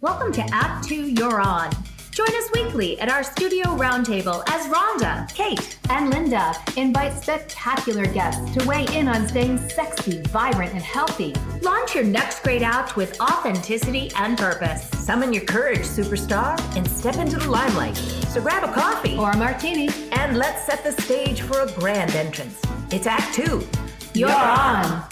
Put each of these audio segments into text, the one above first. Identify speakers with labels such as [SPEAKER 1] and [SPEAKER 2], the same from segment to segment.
[SPEAKER 1] Welcome to Act 2 You're On. Join us weekly at our studio roundtable as Rhonda, Kate, and Linda invite spectacular guests to weigh in on staying sexy, vibrant, and healthy. Launch your next great act with authenticity and purpose. Summon your courage, superstar, and step into the limelight. So grab a coffee
[SPEAKER 2] or a martini
[SPEAKER 1] and let's set the stage for a grand entrance. It's Act 2. You're on.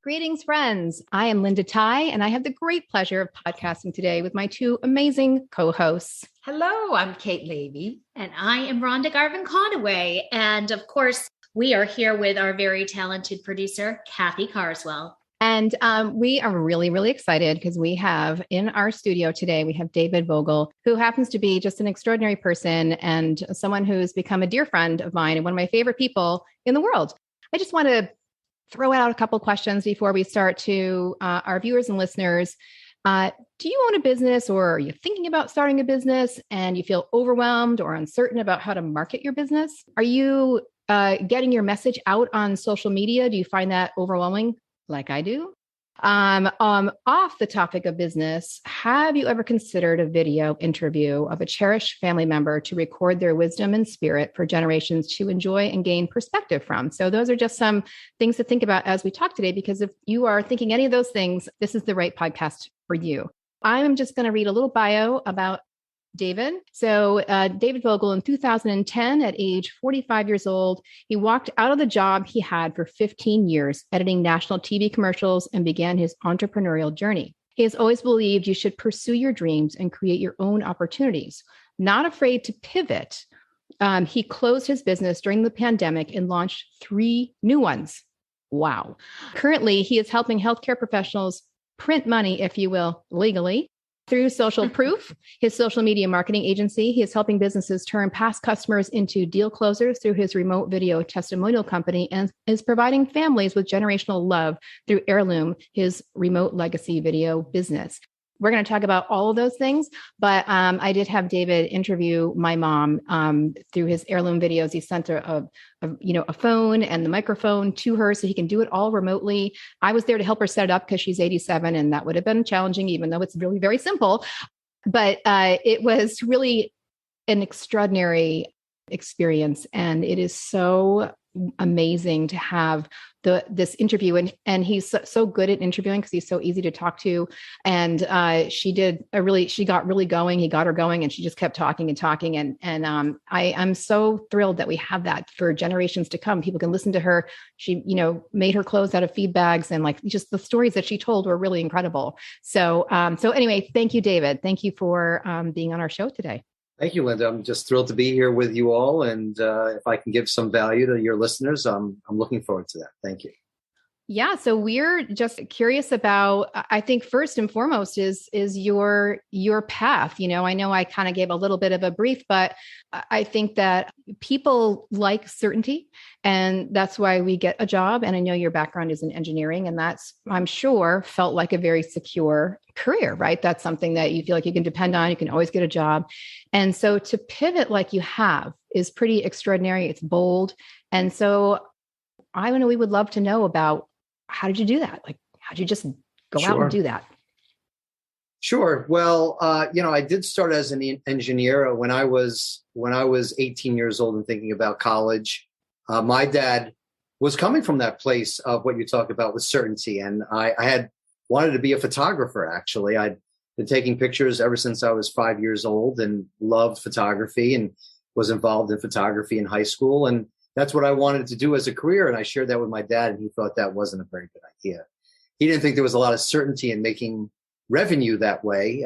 [SPEAKER 2] Greetings, friends. I am Linda Ty, and I have the great pleasure of podcasting today with my two amazing co-hosts.
[SPEAKER 3] Hello, I'm Kate Levy. And I am Rhonda Garvin-Conaway. And of course, we are here with our very talented producer, Kathy Carswell.
[SPEAKER 2] And we are really, really excited because we have in our studio today, we have David Vogel, who happens to be just an extraordinary person and someone who's become a dear friend of mine and one of my favorite people in the world. I just want to throw out a couple questions before we start to our viewers and listeners. Do you own a business or are you thinking about starting a business and you feel overwhelmed or uncertain about how to market your business? Are you getting your message out on social media? Do you find that overwhelming like I do? Off the topic of business, have you ever considered a video interview of a cherished family member to record their wisdom and spirit for generations to enjoy and gain perspective from? So those are just some things to think about as we talk today, because if you are thinking any of those things, this is the right podcast for you. I'm just going to read a little bio about David. So David Vogel in 2010, at age 45 years old, he walked out of the job he had for 15 years, editing national TV commercials, and began his entrepreneurial journey. He has always believed you should pursue your dreams and create your own opportunities. Not afraid to pivot, he closed his business during the pandemic and launched 3 new ones. Wow. Currently, he is helping healthcare professionals print money, if you will, legally. Through Social Proof, his social media marketing agency, he is helping businesses turn past customers into deal closers through his remote video testimonial company, and is providing families with generational love through Heirloom, his remote legacy video business. We're going to talk about all of those things, but I did have David interview my mom through his Heirloom videos. He sent her a phone and the microphone to her so he can do it all remotely. I was there to help her set it up because she's 87, and that would have been challenging, even though it's really very simple. But it was really an extraordinary experience, and it is so amazing to have this interview, and he's so good at interviewing because he's so easy to talk to. And she got really going. He got her going, and she just kept talking and talking. And I'm so thrilled that we have that for generations to come. People can listen to her. She, made her clothes out of feed bags, and just the stories that she told were really incredible. So anyway, thank you, David. Thank you for being on our show today.
[SPEAKER 4] Thank you, Linda. I'm just thrilled to be here with you all. And if I can give some value to your listeners, I'm looking forward to that. Thank you.
[SPEAKER 2] Yeah. So we're just curious about, I think first and foremost is your path. I know I kind of gave a little bit of a brief, but I think that people like certainty, and that's why we get a job. And I know your background is in engineering, and that's, I'm sure, felt like a very secure career, right? That's something that you feel like you can depend on. You can always get a job. And so to pivot like you have is pretty extraordinary. It's bold. And so I don't know, we would love to know about, how did you do that? How did you just go out and do that?
[SPEAKER 4] Sure. Well, I did start as an engineer when I was 18 years old and thinking about college. My dad was coming from that place of what you talk about with certainty. And I had wanted to be a photographer, actually. I'd been taking pictures ever since I was 5 years old and loved photography and was involved in photography in high school. And that's what I wanted to do as a career. And I shared that with my dad, and he thought that wasn't a very good idea. He didn't think there was a lot of certainty in making revenue that way.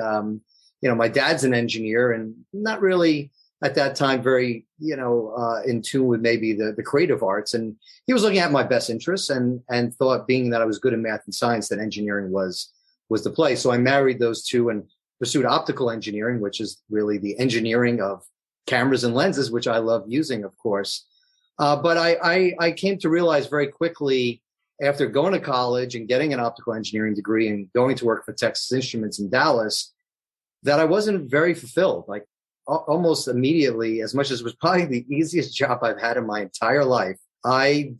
[SPEAKER 4] My dad's an engineer and not really at that time very, in tune with maybe the creative arts. And he was looking at my best interests and thought, being that I was good in math and science, that engineering was the place. So I married those two and pursued optical engineering, which is really the engineering of cameras and lenses, which I love using, of course. But I came to realize very quickly, after going to college and getting an optical engineering degree and going to work for Texas Instruments in Dallas, that I wasn't very fulfilled. Almost immediately, as much as it was probably the easiest job I've had in my entire life, I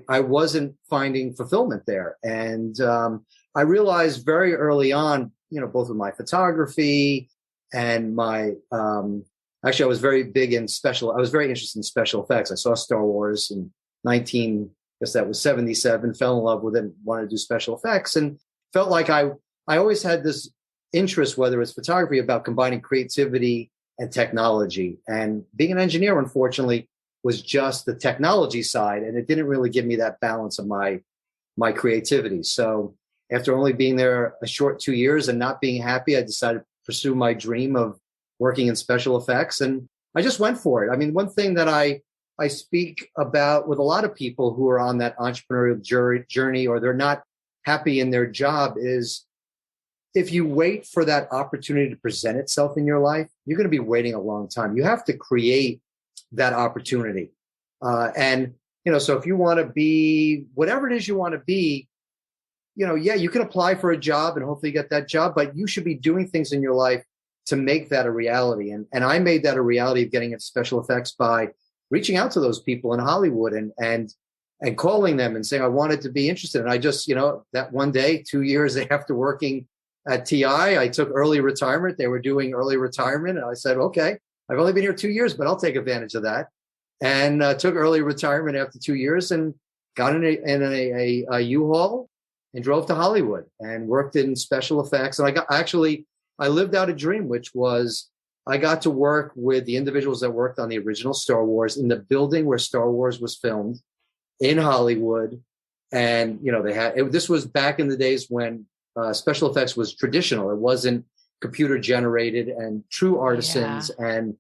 [SPEAKER 4] wasn't finding fulfillment there. And I realized very early on, both with my photography and my, actually I was very interested in special effects. I saw Star Wars in 77, fell in love with it, and wanted to do special effects, and felt like I always had this interest, whether it's photography, about combining creativity and technology. And being an engineer, unfortunately, was just the technology side, and it didn't really give me that balance of my creativity. So after only being there a short 2 years and not being happy, I decided to pursue my dream of working in special effects, and I just went for it. I mean, one thing that I speak about with a lot of people who are on that entrepreneurial journey, or they're not happy in their job, is if you wait for that opportunity to present itself in your life, you're going to be waiting a long time. You have to create that opportunity. And, so if you want to be whatever it is you want to be, you can apply for a job and hopefully get that job, but you should be doing things in your life to make that a reality. And I made that a reality of getting into special effects by reaching out to those people in Hollywood and calling them and saying I wanted to be interested. And I just, that one day, 2 years after working at TI, I took early retirement. They were doing early retirement. And I said, okay, I've only been here 2 years, but I'll take advantage of that. And took early retirement after 2 years and got in a U-Haul and drove to Hollywood and worked in special effects. And I lived out a dream, which was I got to work with the individuals that worked on the original Star Wars in the building where Star Wars was filmed in Hollywood. And, this was back in the days when special effects was traditional. It wasn't computer generated, and true artisans. Yeah. And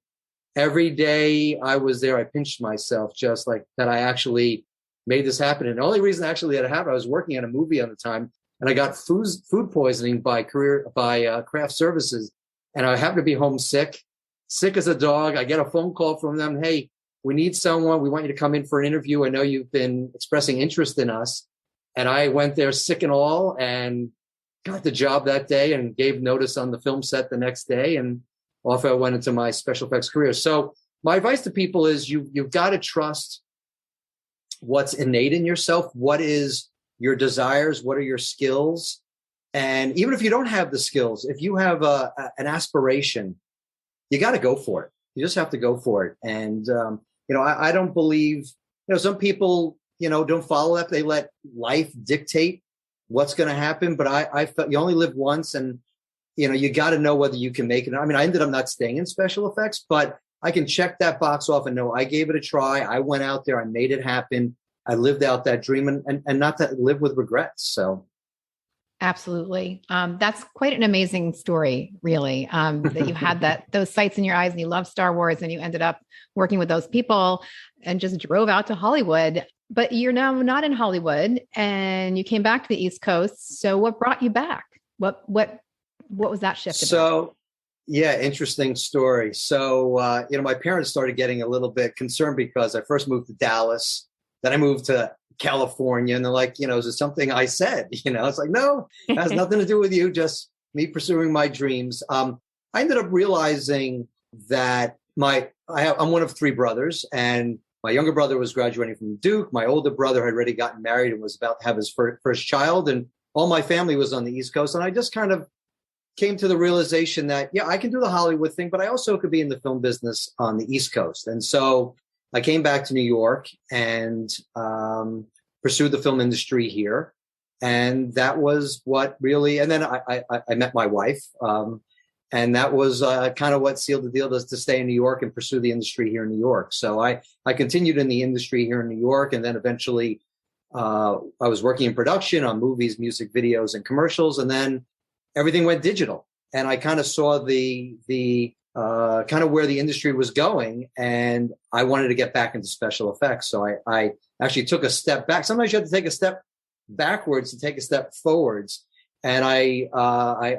[SPEAKER 4] every day I was there, I pinched myself just like that I actually made this happen. And the only reason actually that it happened, I was working on a movie at the time, and I got food poisoning by craft services. And I happened to be homesick, sick as a dog. I get a phone call from them. Hey, we need someone. We want you to come in for an interview. I know you've been expressing interest in us. And I went there sick and all and got the job that day and gave notice on the film set the next day. And off I went into my special effects career. So my advice to people is you've got to trust what's innate in yourself. What is your desires? What are your skills? And even if you don't have the skills, if you have an aspiration, you got to go for it. You just have to go for it. And, I don't believe, some people, don't follow that. They let life dictate what's going to happen. But I felt you only live once, and, you got to know whether you can make it. I mean, I ended up not staying in special effects, but I can check that box off and know I gave it a try. I went out there, I made it happen. I lived out that dream and not to live with regrets. So.
[SPEAKER 2] Absolutely. That's quite an amazing story, really, that you had those sights in your eyes and you love Star Wars and you ended up working with those people and just drove out to Hollywood. But you're now not in Hollywood and you came back to the East Coast. So what brought you back? What was that shift about?
[SPEAKER 4] So, yeah, interesting story. So, my parents started getting a little bit concerned because I first moved to Dallas, then I moved to California, and they're like, is it something I said? It's like, no, it has nothing to do with you, just me pursuing my dreams. I ended up realizing that I'm one of three brothers, and my younger brother was graduating from Duke. My older brother had already gotten married and was about to have his first child, and all my family was on the East Coast. And I just kind of came to the realization that, I can do the Hollywood thing, but I also could be in the film business on the East Coast. And so I came back to New York and pursued the film industry here. And that was what really, and then I met my wife. And that was kind of what sealed the deal to stay in New York and pursue the industry here in New York. So I continued in the industry here in New York. And then eventually I was working in production on movies, music videos, and commercials. And then everything went digital. And I kind of saw the kind of where the industry was going, and I wanted to get back into special effects. So I actually took a step back. Sometimes you have to take a step backwards to take a step forwards. And I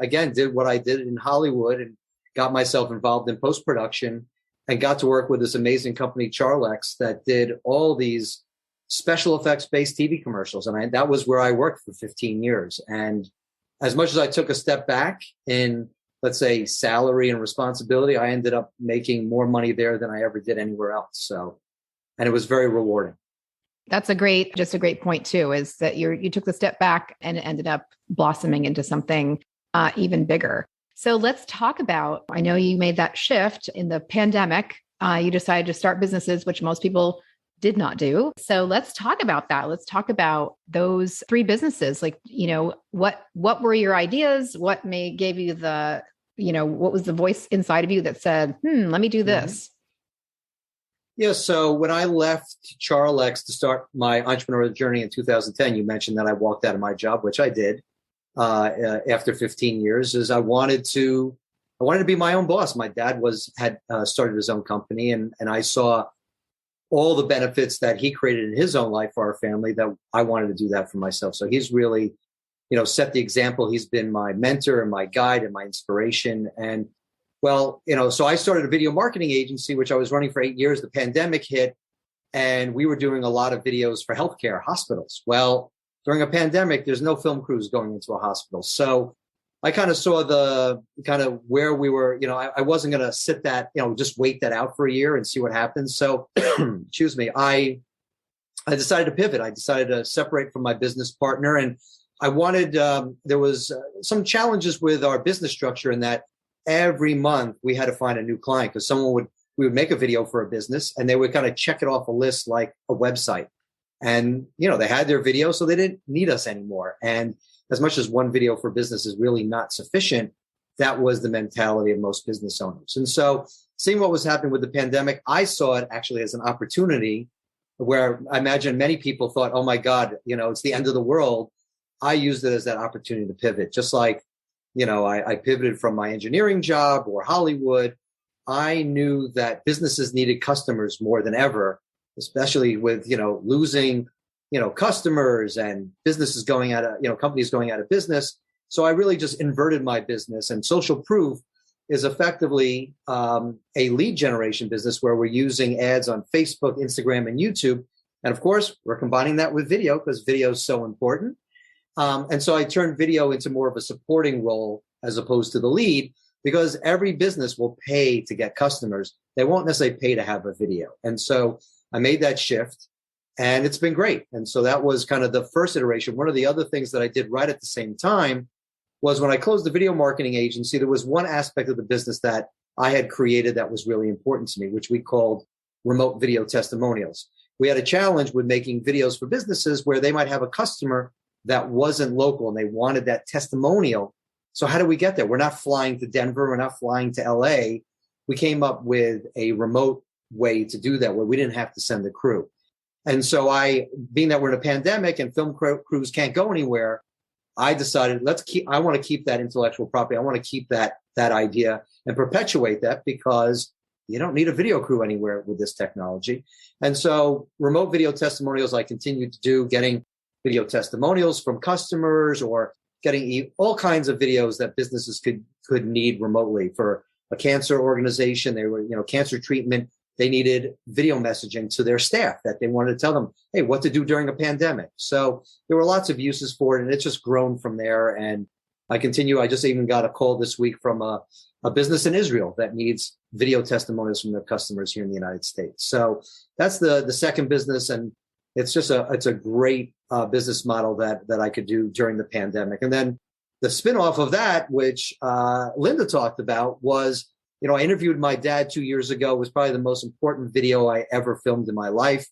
[SPEAKER 4] again did what I did in Hollywood and got myself involved in post-production and got to work with this amazing company, Charlex, that did all these special effects-based TV commercials. And that was where I worked for 15 years. And as much as I took a step back in, let's say, salary and responsibility, I ended up making more money there than I ever did anywhere else. So, and it was very rewarding.
[SPEAKER 2] That's a great point too, is that you took the step back and it ended up blossoming into something even bigger. So let's talk about, I know you made that shift in the pandemic. You decided to start businesses, which most people did not do. So let's talk about that. Let's talk about those 3 businesses. Like, what were your ideas? What gave you the, what was the voice inside of you that said, let me do this?
[SPEAKER 4] Yeah. So when I left Charlex to start my entrepreneurial journey in 2010, you mentioned that I walked out of my job, which I did after 15 years, is I wanted to be my own boss. My dad had started his own company, and I saw all the benefits that he created in his own life for our family, that I wanted to do that for myself. So he's really, set the example. He's been my mentor and my guide and my inspiration. And so I started a video marketing agency, which I was running for 8 years. The pandemic hit, and we were doing a lot of videos for healthcare hospitals. Well, during a pandemic, there's no film crews going into a hospital. So I kind of saw where we were, I wasn't going to sit that, just wait that out for a year and see what happens. So, excuse me, I decided to pivot. I decided to separate from my business partner. And I wanted, there was some challenges with our business structure in that every month we had to find a new client, because we would make a video for a business and they would kind of check it off a list like a website. And, they had their video, so they didn't need us anymore. And as much as one video for business is really not sufficient, that was the mentality of most business owners. And so seeing what was happening with the pandemic, I saw it actually as an opportunity where I imagine many people thought, oh my God, it's the end of the world. I used it as that opportunity to pivot. Just like, I pivoted from my engineering job or Hollywood. I knew that businesses needed customers more than ever, especially with, losing, customers and businesses going out of, companies going out of business. So I really just inverted my business, and Social Proof is effectively a lead generation business where we're using ads on Facebook, Instagram, and YouTube. And of course, we're combining that with video because video is so important. And so I turned video into more of a supporting role as opposed to the lead, because every business will pay to get customers. They won't necessarily pay to have a video. And so I made that shift, and it's been great. And so that was kind of the first iteration. One of the other things that I did right at the same time was when I closed the video marketing agency, there was one aspect of the business that I had created that was really important to me, which we called remote video testimonials. We had a challenge with making videos for businesses where they might have a customer that wasn't local and they wanted that testimonial. So how do we get there? We're not flying to Denver. We're not flying to LA. We came up with a remote way to do that where we didn't have to send the crew. And so being that we're in a pandemic and film crews can't go anywhere, I decided I want to keep that intellectual property. I want to keep that idea and perpetuate that, because you don't need a video crew anywhere with this technology. And so remote video testimonials, I continued to do, getting video testimonials from customers or getting all kinds of videos that businesses could need remotely. For a cancer organization, they were, cancer treatment, they needed video messaging to their staff that they wanted to tell them, hey, what to do during a pandemic. So there were lots of uses for it, and it's just grown from there. And I just even got a call this week from a business in Israel that needs video testimonials from their customers here in the United States. So that's the second business. And it's a great business model that I could do during the pandemic. And then the spinoff of that, which Linda talked about, was, I interviewed my dad 2 years ago. It was probably the most important video I ever filmed in my life.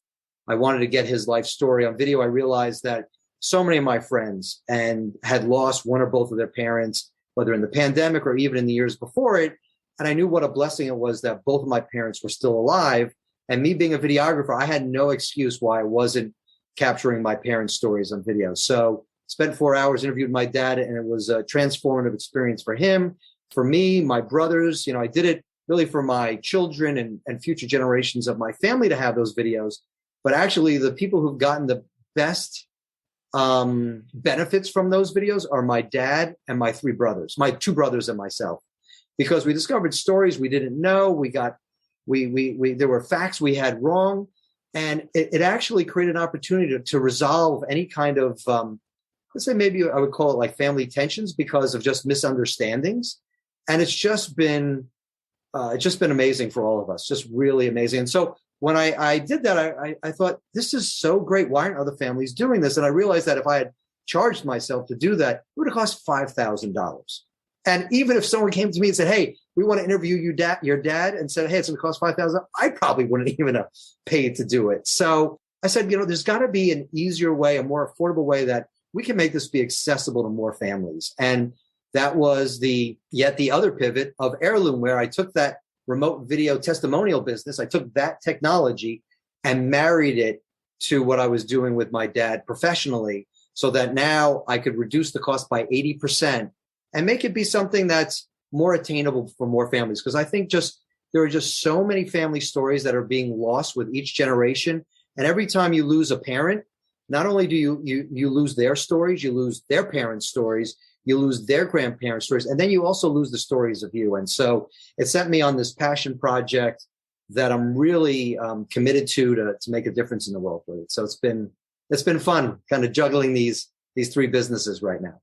[SPEAKER 4] I wanted to get his life story on video. I realized that so many of my friends had lost one or both of their parents, whether in the pandemic or even in the years before it. And I knew what a blessing it was that both of my parents were still alive. And me being a videographer, I had no excuse why I wasn't capturing my parents' stories on video. So spent 4 hours, interviewed my dad, and it was a transformative experience for him, for me, my brothers. I did it really for my children and future generations of my family to have those videos. But actually, the people who've gotten the best benefits from those videos are my dad and my 3 brothers, my 2 brothers and myself, because we discovered stories we didn't know. There were facts we had wrong, and it actually created an opportunity to resolve any kind of, let's say maybe I would call it like family tensions because of just misunderstandings. And it's just been amazing for all of us, just really amazing. And so when I did that, I thought, this is so great. Why aren't other families doing this? And I realized that if I had charged myself to do that, it would have cost $5,000. And even if someone came to me and said, hey, we want to interview your dad, and said, hey, it's going to cost $5,000, I probably wouldn't even have paid to do it. So I said, there's got to be an easier way, a more affordable way that we can make this be accessible to more families. And that was the other pivot of Heirloom, where I took that remote video testimonial business. I took that technology and married it to what I was doing with my dad professionally, so that now I could reduce the cost by 80% and make it be something that's more attainable for more families. Because I think there are just so many family stories that are being lost with each generation. And every time you lose a parent, not only do you lose their stories, you lose their parents' stories, you lose their grandparents' stories, and then you also lose the stories of you. And so it sent me on this passion project that I'm really committed to make a difference in the world with it. So it's been fun kind of juggling these three businesses right now.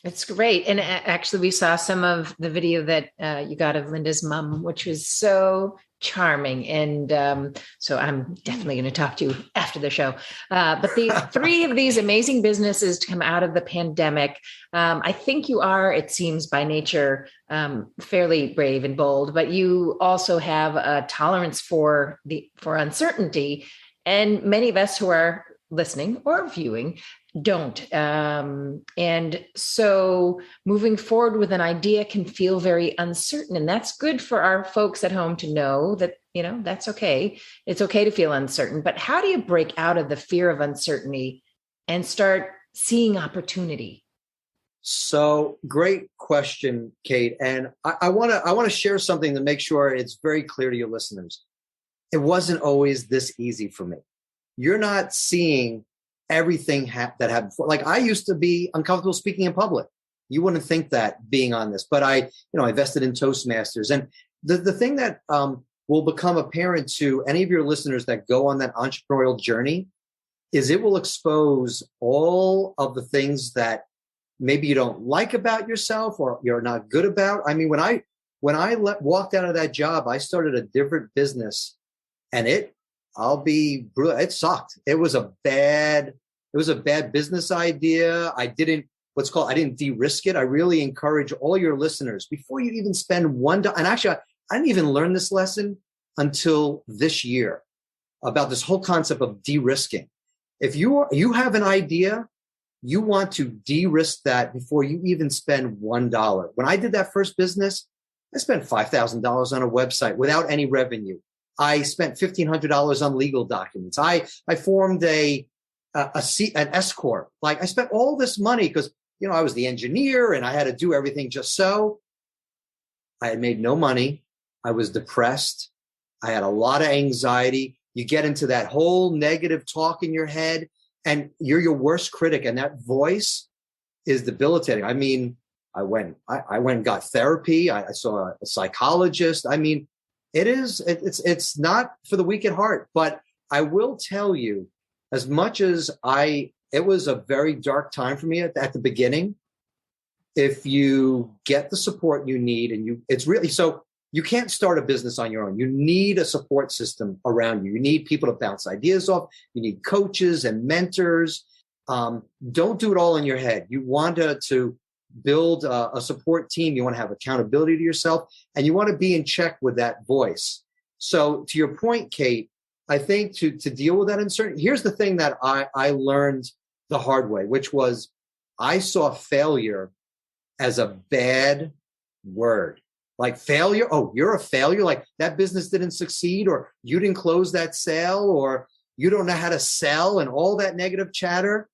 [SPEAKER 5] It's great. And actually, we saw some of the video that you got of Linda's mom, which was so charming. And so I'm definitely going to talk to you after the show. But the three of these amazing businesses to come out of the pandemic, I think you are, it seems by nature, fairly brave and bold, but you also have a tolerance for uncertainty. And many of us who are listening or viewing don't. And so moving forward with an idea can feel very uncertain. And that's good for our folks at home to know that, that's okay. It's okay to feel uncertain. But how do you break out of the fear of uncertainty and start seeing opportunity?
[SPEAKER 4] So great question, Kate. And I want to share something to make sure it's very clear to your listeners. It wasn't always this easy for me. You're not seeing everything that happened before. Like, I used to be uncomfortable speaking in public. You wouldn't think that being on this, but I invested in Toastmasters. And the thing that will become apparent to any of your listeners that go on that entrepreneurial journey is it will expose all of the things that maybe you don't like about yourself or you're not good about. I mean, when I walked out of that job, I started a different business, and I'll be brutal. It sucked. It was a bad business idea. I didn't de-risk it. I really encourage all your listeners, before you even spend $1, and actually, I didn't even learn this lesson until this year about this whole concept of de-risking. If you have an idea, you want to de-risk that before you even spend $1. When I did that first business, I spent $5,000 on a website without any revenue. I spent $1,500 on legal documents. I formed an S corp. Like, I spent all this money because, I was the engineer and I had to do everything just so. I had made no money. I was depressed. I had a lot of anxiety. You get into that whole negative talk in your head, and you're your worst critic. And that voice is debilitating. I mean, I went and got therapy. I saw a psychologist. I mean, it's not for the weak at heart, but I will tell you, as much as it was a very dark time for me at the beginning. If you get the support you need, and it's really, so you can't start a business on your own. You need a support system around you. You need people to bounce ideas off. You need coaches and mentors. Don't do it all in your head. You want to build a support team. You want to have accountability to yourself, and you want to be in check with that voice. So to your point, Kate, I think to deal with that uncertainty, here's the thing that I learned the hard way, which was I saw failure as a bad word. Like, failure. Oh, you're a failure. Like, that business didn't succeed, or you didn't close that sale, or you don't know how to sell, and all that negative chatter.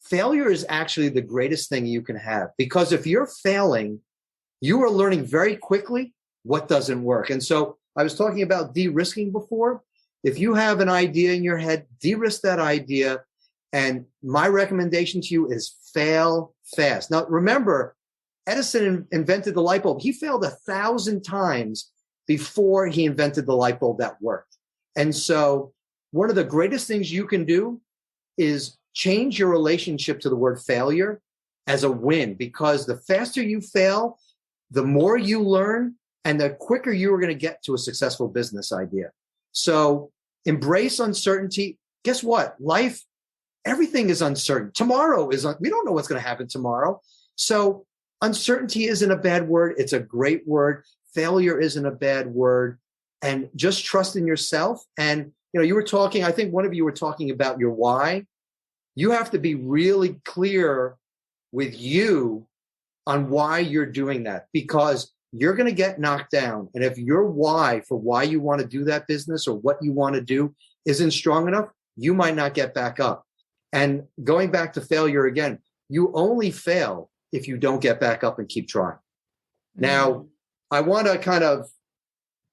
[SPEAKER 4] Failure is actually the greatest thing you can have, because if you're failing, you are learning very quickly what doesn't work. And so I was talking about de-risking before. If you have an idea in your head, de-risk that idea. And my recommendation to you is fail fast. Now, remember, Edison invented the light bulb. He failed 1,000 times before he invented the light bulb that worked. And so one of the greatest things you can do is change your relationship to the word failure as a win, because the faster you fail, the more you learn, and the quicker you are going to get to a successful business idea. So embrace uncertainty. Guess what? Life, everything is uncertain. Tomorrow we don't know what's going to happen tomorrow. So uncertainty isn't a bad word. It's a great word. Failure isn't a bad word. And just trust in yourself. And, you were talking, I think one of you were talking about your why. You have to be really clear with you on why you're doing that, because you're going to get knocked down. And if your why for why you want to do that business or what you want to do isn't strong enough, you might not get back up. And going back to failure again, you only fail if you don't get back up and keep trying. Now, I want to kind of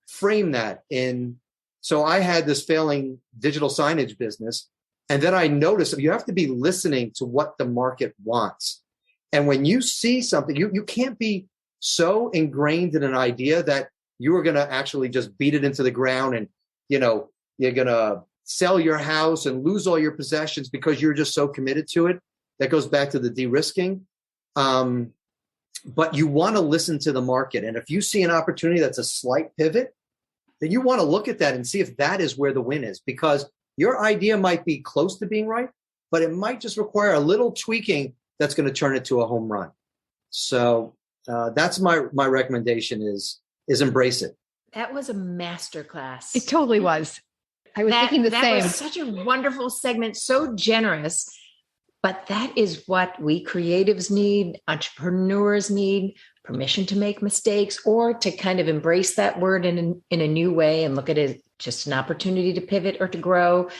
[SPEAKER 4] frame that in, so I had this failing digital signage business. And then I noticed you have to be listening to what the market wants. And when you see something, you can't be so ingrained in an idea that you are going to actually just beat it into the ground and, you're going to sell your house and lose all your possessions because you're just so committed to it. That goes back to the de-risking. But you want to listen to the market. And if you see an opportunity that's a slight pivot, then you want to look at that and see if that is where the win is, because your idea might be close to being right, but it might just require a little tweaking that's going to turn it to a home run. So that's my recommendation is embrace it.
[SPEAKER 5] That was a masterclass.
[SPEAKER 2] It totally was. I was thinking the same.
[SPEAKER 5] That was such a wonderful segment, so generous. But that is what we creatives need, entrepreneurs need, permission to make mistakes, or to kind of embrace that word in a new way and look at it just an opportunity to pivot or to grow.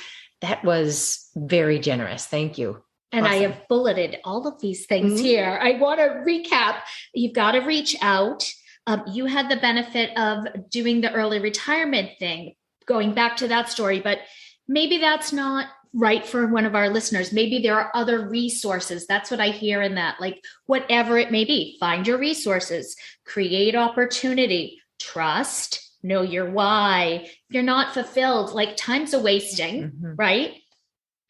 [SPEAKER 5] That was very generous. Thank you.
[SPEAKER 3] And awesome. I have bulleted all of these things here. I want to recap. You've got to reach out. You had the benefit of doing the early retirement thing, going back to that story, but maybe that's not right for one of our listeners. Maybe there are other resources. That's what I hear in that, like whatever it may be, find your resources, create opportunity, trust, know your why. If you're not fulfilled, like time's a wasting, right?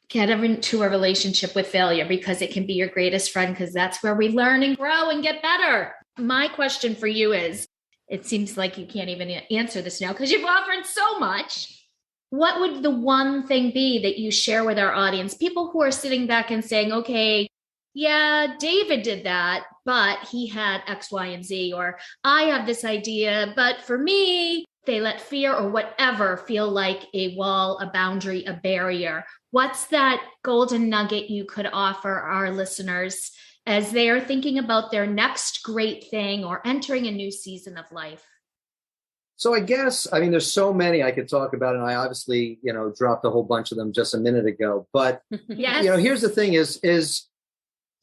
[SPEAKER 3] Get into a relationship with failure because it can be your greatest friend, because that's where we learn and grow and get better. My question for you is, it seems like you can't even answer this now because you've offered so much. What would the one thing be that you share with our audience? People who are sitting back and saying, okay, yeah, David did that, but he had X, Y, and Z, or I have this idea, but for me, they let fear or whatever feel like a wall, a boundary, a barrier. What's that golden nugget you could offer our listeners as they are thinking about their next great thing or entering a new season of life?
[SPEAKER 4] So I guess, there's so many I could talk about, and I obviously, dropped a whole bunch of them just a minute ago. But,
[SPEAKER 3] yes.
[SPEAKER 4] Here's the thing is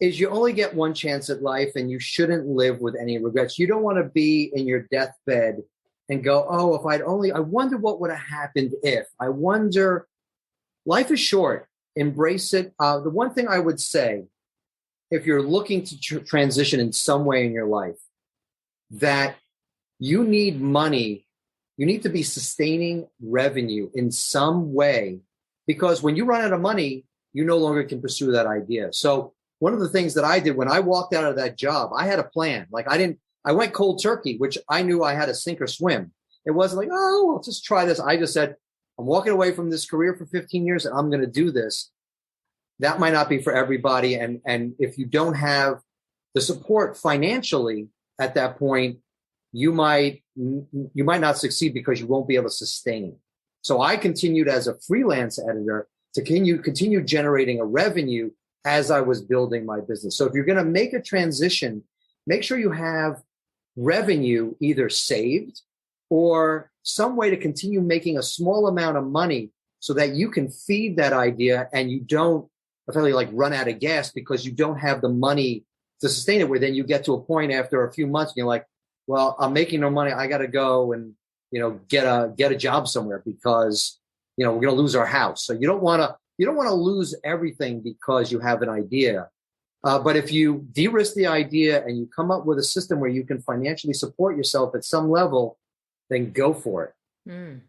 [SPEAKER 4] you only get one chance at life, and you shouldn't live with any regrets. You don't want to be in your deathbed and go, oh, if I wonder what would have happened if. Life is short. Embrace it. The one thing I would say, if you're looking to transition in some way in your life, that you need money. You need to be sustaining revenue in some way, because when you run out of money, you no longer can pursue that idea. So one of the things that I did when I walked out of that job, I had a plan. I went cold turkey, which I knew I had to sink or swim. It wasn't like, oh, I'll just try this. I just said, I'm walking away from this career for 15 years and I'm going to do this. That might not be for everybody. And if you don't have the support financially at that point, you might not succeed because you won't be able to sustain. So I continued as a freelance editor to continue generating a revenue as I was building my business. So if you're going to make a transition, make sure you have revenue either saved or some way to continue making a small amount of money so that you can feed that idea and you don't run out of gas because you don't have the money to sustain it, where then you get to a point after a few months and you're like, well, I'm making no money. I got to go and, get a job somewhere because, we're going to lose our house. So you don't want to lose everything because you have an idea. But if you de-risk the idea and you come up with a system where you can financially support yourself at some level, then go for it.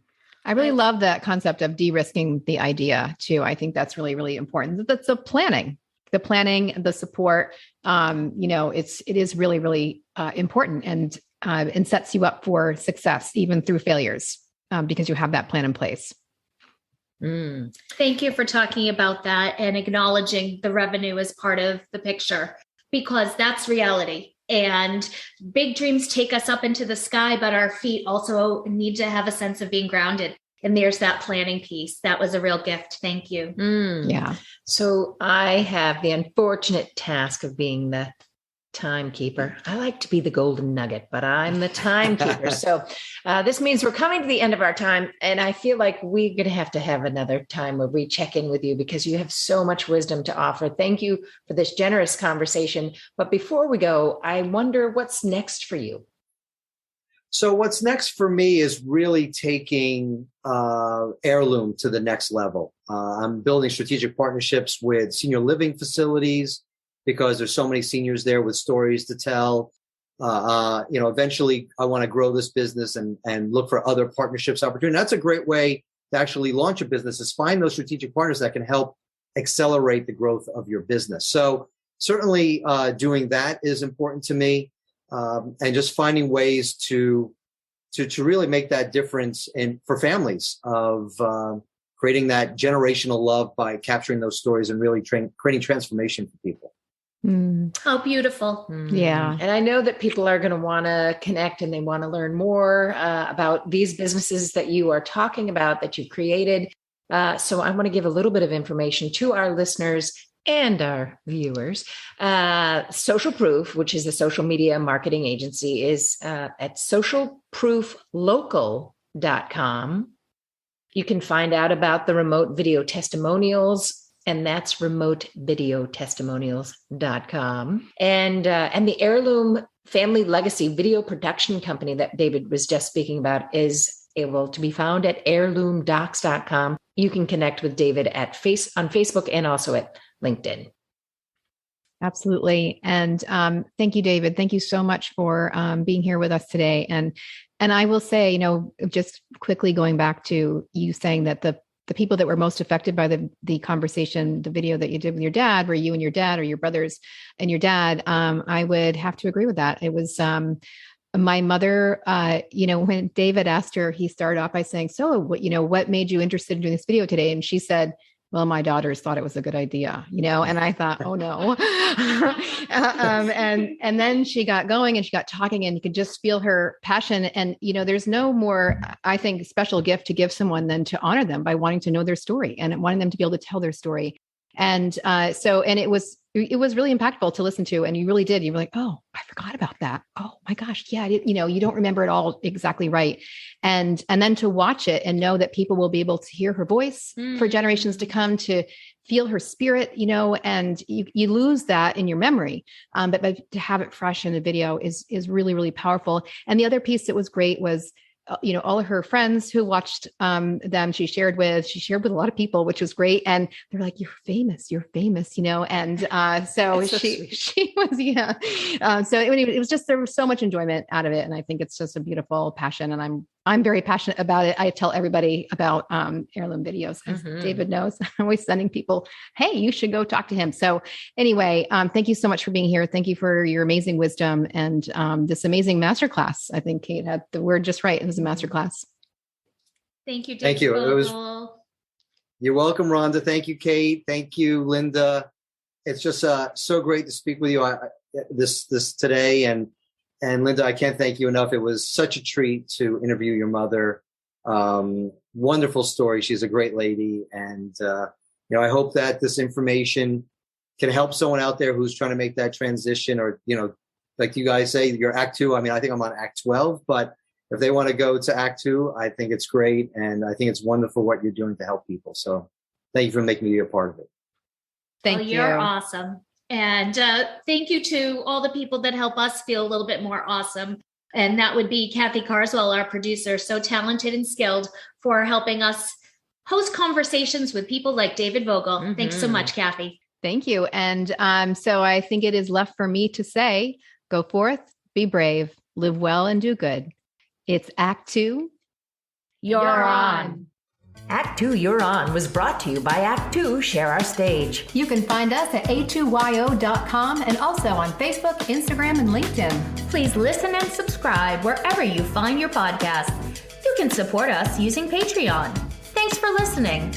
[SPEAKER 2] I really love that concept of de-risking the idea too. I think that's really, really important. That's the planning, the support. It is really, really important and sets you up for success, even through failures, because you have that plan in place.
[SPEAKER 3] Thank you for talking about that and acknowledging the revenue as part of the picture, because that's reality. And big dreams take us up into the sky, but our feet also need to have a sense of being grounded. And there's that planning piece. That was a real gift. Thank you.
[SPEAKER 2] Yeah.
[SPEAKER 5] So I have the unfortunate task of being the timekeeper. I like to be the golden nugget, but I'm the timekeeper. So this means we're coming to the end of our time. And I feel like we're going to have another time where we check in with you because you have so much wisdom to offer. Thank you for this generous conversation. But before we go, I wonder what's next for you.
[SPEAKER 4] So what's next for me is really taking Heirloom to the next level. I'm building strategic partnerships with senior living facilities, because there's so many seniors there with stories to tell. Eventually I want to grow this business and look for other partnerships opportunities. That's a great way to actually launch a business, is find those strategic partners that can help accelerate the growth of your business. So certainly doing that is important to me, and just finding ways to really make that difference for families of creating that generational love by capturing those stories and really creating transformation for people.
[SPEAKER 3] How beautiful.
[SPEAKER 2] Yeah.
[SPEAKER 5] And I know that people are going to want to connect and they want to learn more about these businesses that you are talking about, that you've created. So I want to give a little bit of information to our listeners and our viewers. Social Proof, which is the social media marketing agency, is at socialprooflocal.com. You can find out about the remote video testimonials, and that's remotevideotestimonials.com. And the Heirloom Family Legacy Video Production Company that David was just speaking about is able to be found at heirloomdocs.com. You can connect with David on Facebook and also at LinkedIn.
[SPEAKER 2] Absolutely. And thank you, David. Thank you so much for being here with us today. And I will say, just quickly going back to you saying that the people that were most affected by the conversation, the video that you did with your dad, were you and your dad, or your brothers and your dad. I would have to agree with that. It was my mother, when David asked her, he started off by saying, so what made you interested in doing this video today? And she said, well, my daughters thought it was a good idea, and I thought, oh no. And then she got going and she got talking, and you could just feel her passion. And, there's no more, I think, special gift to give someone than to honor them by wanting to know their story and wanting them to be able to tell their story. And it was really impactful to listen to. And you really did. You were like, oh, I forgot about that. Oh my gosh. Yeah. You don't remember it all exactly right. And then to watch it and know that people will be able to hear her voice for generations to come, to feel her spirit, and you lose that in your memory. But to have it fresh in the video is really, really powerful. And the other piece that was great was, all of her friends who watched them, she shared with a lot of people, which was great. And they're like, you're famous, and so she was, yeah. So it was just, there was so much enjoyment out of it. And I think it's just a beautiful passion. And I'm very passionate about it. I tell everybody about Heirloom videos, as David knows. I'm always sending people, hey, you should go talk to him. So anyway, thank you so much for being here. Thank you for your amazing wisdom and this amazing masterclass. I think Kate had the word just right. It was a masterclass.
[SPEAKER 3] Thank you.
[SPEAKER 4] Thank you. You're welcome, Rhonda. Thank you, Kate. Thank you, Linda. It's just so great to speak with you this today. And Linda, I can't thank you enough. It was such a treat to interview your mother. Wonderful story. She's a great lady. And, I hope that this information can help someone out there who's trying to make that transition, or, like you guys say, you're Act 2. I mean, I think I'm on Act 12, but if they want to go to Act 2, I think it's great. And I think it's wonderful what you're doing to help people. So thank you for making me a part of it.
[SPEAKER 2] Thank you.
[SPEAKER 3] You're awesome. And thank you to all the people that help us feel a little bit more awesome. And that would be Kathy Carswell, our producer, so talented and skilled, for helping us host conversations with people like David Vogel. Thanks so much, Kathy.
[SPEAKER 2] Thank you. And so I think it is left for me to say, go forth, be brave, live well, and do good. It's Act 2.
[SPEAKER 3] You're on.
[SPEAKER 6] Act 2 You're On was brought to you by Act 2 Share Our Stage.
[SPEAKER 1] You can find us at a2yo.com and also on Facebook, Instagram, and LinkedIn. Please listen and subscribe wherever you find your podcast. You can support us using Patreon. Thanks for listening.